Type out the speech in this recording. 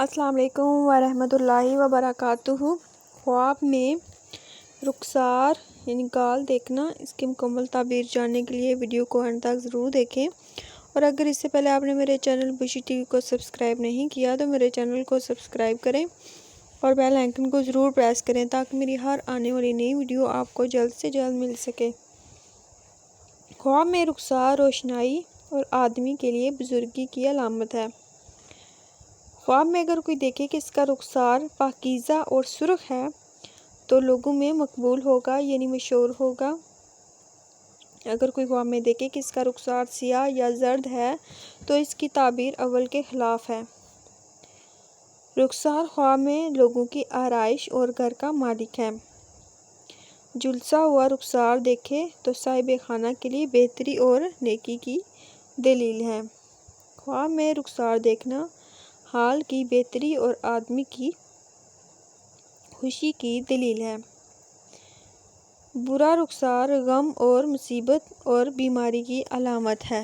السلام علیکم ورحمۃ اللہ وبرکاتہ۔ خواب میں رخسار یعنی گال دیکھنا، اس کی مکمل تعبیر جاننے کے لیے ویڈیو کو اینڈ تک ضرور دیکھیں، اور اگر اس سے پہلے آپ نے میرے چینل بشی ٹی وی کو سبسکرائب نہیں کیا تو میرے چینل کو سبسکرائب کریں اور بیل آئیکن کو ضرور پریس کریں تاکہ میری ہر آنے والی نئی ویڈیو آپ کو جلد سے جلد مل سکے۔ خواب میں رخسار روشنائی اور آدمی کے لیے بزرگی کی علامت ہے۔ خواب میں اگر کوئی دیکھے کہ اس کا رخسار پاکیزہ اور سرخ ہے تو لوگوں میں مقبول ہوگا، یعنی مشہور ہوگا۔ اگر کوئی خواب میں دیکھے کہ اس کا رخسار سیاہ یا زرد ہے تو اس کی تعبیر اول کے خلاف ہے۔ رخسار خواب میں لوگوں کی آرائش اور گھر کا مالک ہے۔ جھلسا ہوا رخسار دیکھے تو صاحب خانہ کے لیے بہتری اور نیکی کی دلیل ہے۔ خواب میں رخسار دیکھنا حال کی بہتری اور آدمی کی خوشی کی دلیل ہے۔ برا رخسار غم اور مصیبت اور بیماری کی علامت ہے۔